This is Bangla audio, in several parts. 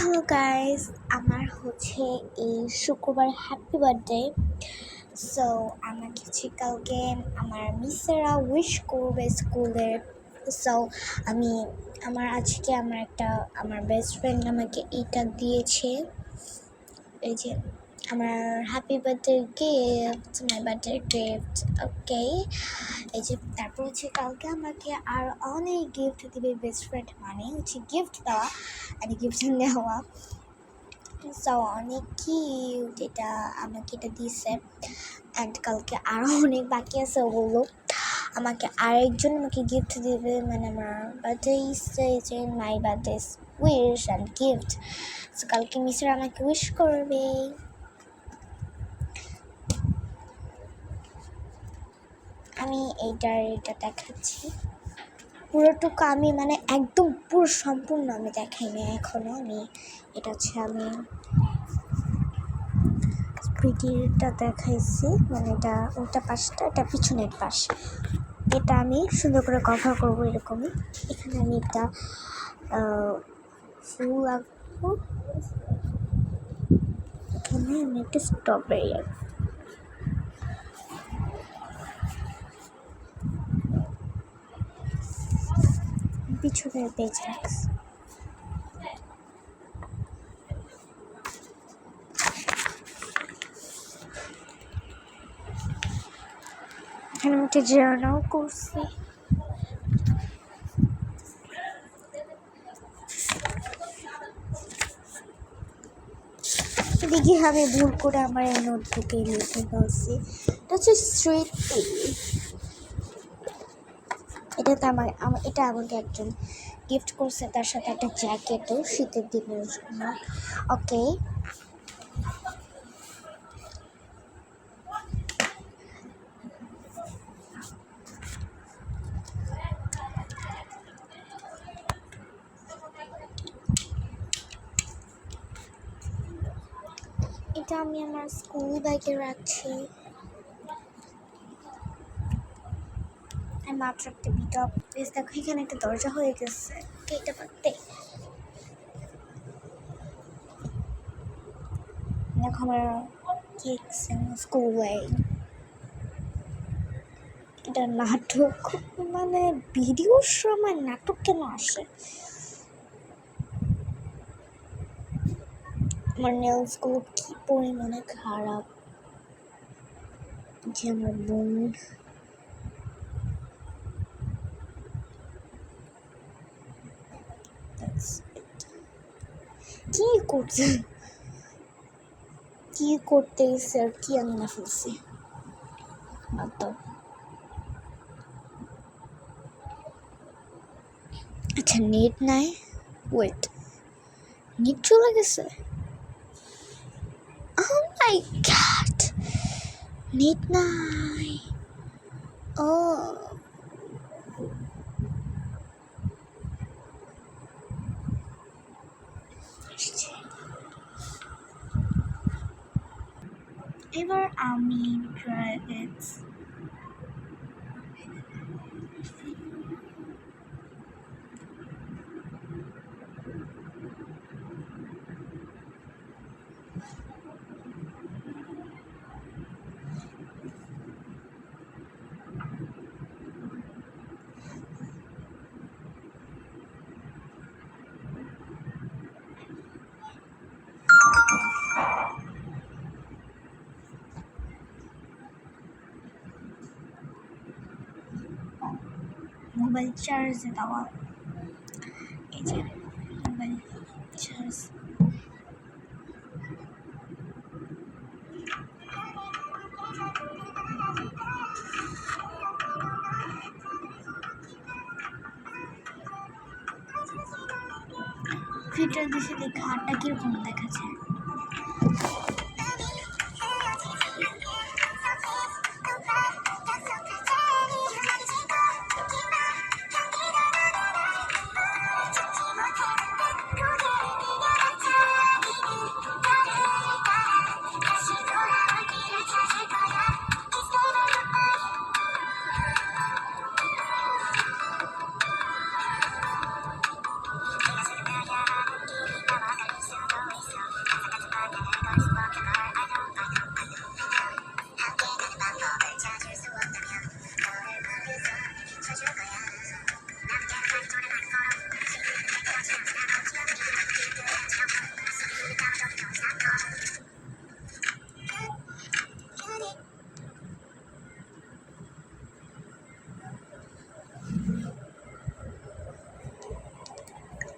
হ্যালো গাইস, আমার হচ্ছে এই শুক্রবার হ্যাপি বার্থডে। সো আমাকে হচ্ছে কালকে আমার মিসেরা উইশ করবে স্কুলে। সো আমি আজকে আমার বেস্ট ফ্রেন্ড আমাকে এইটা দিয়েছে, এই যে আমার happy birthday gift, my birthday gift. Okay, এই যে তারপর হচ্ছে কালকে আমাকে আর অনেক গিফট দিবে বেস্ট ফ্রেন্ড, মানে হচ্ছে গিফট দেওয়া আর গিফট নেওয়া। সো অনেক কিউট, এটা আমাকে এটা দিয়েছে। অ্যান্ড কালকে আরও অনেক বাকি আছে, বললো আমাকে আরেকজন আমাকে গিফট দেবে, মানে আমার বার্থডে যে my birthday wish and gift. So কালকে মিসের আমাকে উইশ করবে। আমি এটা দেখাচ্ছি পুরোটুকু, আমি মানে একদম পুরো সম্পূর্ণ আমি দেখাইনি এখনও। এটা হচ্ছে আমি প্রিটিটা দেখাইছি, মানে এটা ওটা পাশটা, এটা পিছনের পাশ। এটা আমি সুন্দর করে কভার করবো এরকমই। এখানে আমি একটা ফুল আঁকবো, এখানে আমি একটা স্ট্রবেরি আঁকবো। পিছনের পেজ রাখছি। এখানে আমি একটা জার্নাল করছি। দেখি আমি ভুল করে আমার এই নোটবুকে লিখে ফেলছি। এটা হচ্ছে স্মৃতি। এটা আমাকে একজন গিফট করছে, তার সাথে একটা জ্যাকেটও শীতের দিনের জন্য। ওকে, এটা আমি আমার স্কুল ব্যাগে রাখছি। মাত্র একটা বিটা প্লেস, দেখো এখানে একটা দরজা হয়ে গেছে, এটা পারতে দেখো আমার কেকস স্কুলে। এটা নাটক, মানে ভিডিওর সময় নাটক কেন আসে? আমার নেলসগুলো কি পরিমাণে খারাপ, যে আমার বোন কি করছে, কি করতে গেছে আর কি আমি না ফেলছি। আচ্ছা, নেট নাই, ওয়েট, নেট চলে গেছে। Oh my god, নেট নাই। ও এবার আমি প্রাইভেট মোবাইল চার্জে দেওয়া, এই যে মোবাইল চার্জ। ফিল্টার দিশে দেখে হাতটা কিরকম দেখাচ্ছে।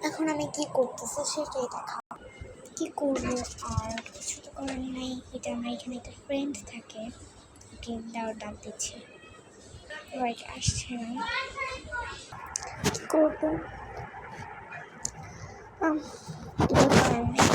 এখন আমি কি করতেছি সেটাই দেখা, কি করবো আর কিছু তো করার নাই। এটা আমার এখানে একটা ফ্রেন্ড থাকে, ওকে ডাক দিচ্ছি, রাইট আসছে না, কি করবো, এটা করার নেই।